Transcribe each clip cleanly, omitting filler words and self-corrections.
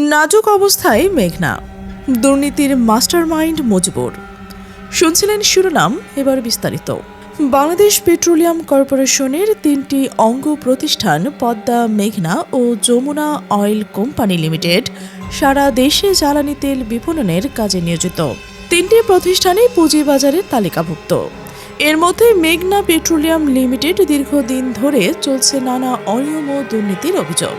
নাজুক অবস্থায় মেঘনা, দুর্নীতির মাস্টারমাইন্ড মজিবুর। শুনছিলেন শিরোনাম, এবার বিস্তারিত। বাংলাদেশ পেট্রোলিয়াম কর্পোরেশনের 3টি অঙ্গ প্রতিষ্ঠান পদ্মা, মেঘনা ও যমুনা অয়েল কোম্পানি লিমিটেড সারা দেশে জ্বালানি তেল বিপণনের কাজে নিয়োজিত। 3টি প্রতিষ্ঠানই পুঁজিবাজারের তালিকাভুক্ত। এর মধ্যে মেঘনা পেট্রোলিয়াম লিমিটেড দীর্ঘদিন ধরে চলছে নানা অনিয়ম ও দুর্নীতির অভিযোগ।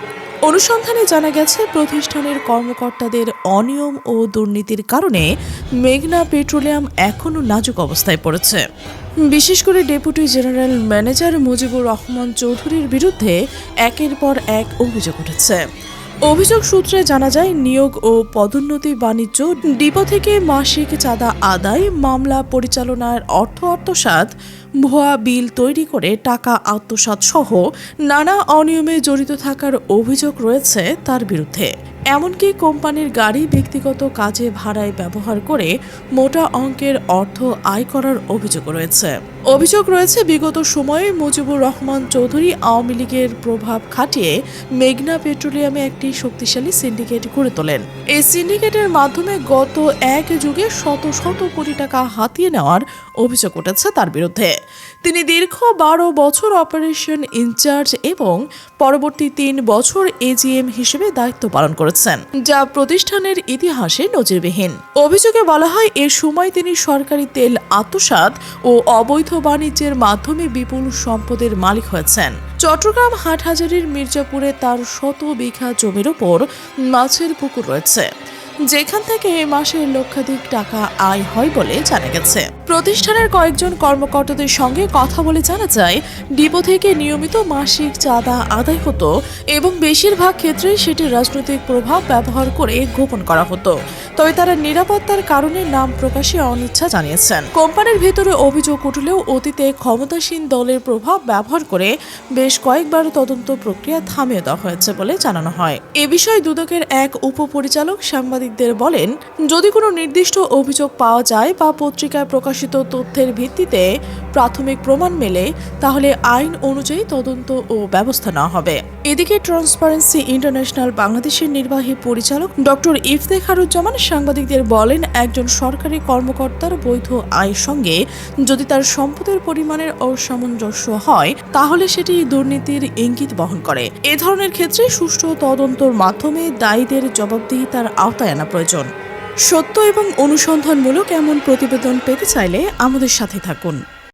অনুসন্ধানে জানা গেছে, প্রতিষ্ঠানের কর্মকর্তাদের অনিয়ম ও দুর্নীতির কারণে মেঘনা পেট্রোলিয়াম এখনও নাজুক অবস্থায় পড়েছে। বিশেষ করে deputy general manager Mujibur Rahman চৌধুরীর বিরুদ্ধে একের পর এক অভিযোগ উঠেছে। অভিযোগ সূত্রে জানা যায়, নিয়োগ ও পদোন্নতি, বাণিজ্য, ডিপো থেকে মাসিক চাঁদা আদায়, মামলা পরিচালনার অর্থ আত্মসাৎ, ভুয়া বিল তৈরি করে টাকা আত্মসাৎ সহ নানা অনিয়মে জড়িত থাকার অভিযোগ রয়েছে তার বিরুদ্ধে। এমনকি কোম্পানির গাড়ি ব্যক্তিগত কাজে ভাড়ায় ব্যবহার করে মোটা অঙ্কের অর্থ আয় করার অভিযোগ রয়েছে। বিগত সময়ে মুজিবুর রহমান চৌধুরী আওয়ামী লীগের প্রভাব খাটিয়ে মেঘনা পেট্রোলিয়ামে একটি শক্তিশালী সিন্ডিকেট গড়ে তোলেন। এই সিন্ডিকেটের মাধ্যমে গত এক যুগে শত শত কোটি টাকা হাতিয়ে নেওয়ার অভিযোগ উঠেছে তার বিরুদ্ধে। তিনি দীর্ঘ 12 বছর অপারেশন ইনচার্জ এবং পরবর্তী 3 বছর এজিএম হিসেবে দায়িত্ব পালন করেছেন, যা প্রতিষ্ঠানের ইতিহাসে নজিরবিহীন। অভিযোগে বলা হয়, এ সময় তিনি সরকারি তেল আত্মসাৎ ও অবৈধ বাণিজ্যের মাধ্যমে বিপুল সম্পদের মালিক হয়েছেন। চট্টগ্রাম হাটহাজারীর মির্জাপুরে তার 100 বিঘা জমির ওপর মাছের পুকুর রয়েছে, যেখান থেকে এ মাসে লক্ষাধিক টাকা আয় হয় বলে জানা গেছে। প্রতিষ্ঠানের কয়েকজন কর্মকর্তাদের সঙ্গে কথা বলে জানা যায়, ডিপো থেকে নিয়মিত মাসিক চাঁদা আদায় হতো এবং বেশিরভাগ ক্ষেত্রেই সেটি রাজনৈতিক প্রভাব ব্যবহার করে গোপন করা হতো। তবে তারা নিরাপত্তার কারণে নাম প্রকাশে অনিচ্ছা জানিয়েছেন। কোম্পানির ভেতরে অভিযোগ উঠলেও অতীতে ক্ষমতাসীন দলের প্রভাব ব্যবহার করে বেশ কয়েকবার তদন্ত প্রক্রিয়া থামিয়ে দেওয়া হয়েছে বলে জানানো হয়। এ বিষয়ে দুদকের এক উপপরিচালক সাংবাদিকদের বলেন, যদি কোনো নির্দিষ্ট অভিযোগ পাওয়া যায় বা পত্রিকায় প্রকাশিত তথ্যের ভিত্তিতে প্রাথমিক প্রমাণ মেলে, তাহলে আইন অনুযায়ী তদন্ত ও ব্যবস্থা নেওয়া হবে। এদিকে ট্রান্সপারেন্সি ইন্টারন্যাশনাল বাংলাদেশের নির্বাহী পরিচালক ডক্টর ইফতেখারুজ্জামান সাংবাদিকদের বলেন, একজন সরকারি কর্মকর্তার বৈধ আয়ের সঙ্গে যদি তার সম্পদের পরিমাণের অসামঞ্জস্য হয়, তাহলে সেটি দুর্নীতির ইঙ্গিত বহন করে। এ ধরনের ক্ষেত্রে সুষ্ঠু তদন্তের মাধ্যমে দায়ীদের জবাবদিহিতার আওতায় আনা প্রয়োজন। সত্য এবং অনুসন্ধানমূলক এমন প্রতিবেদন পেতে চাইলে আমাদের সাথে থাকুন।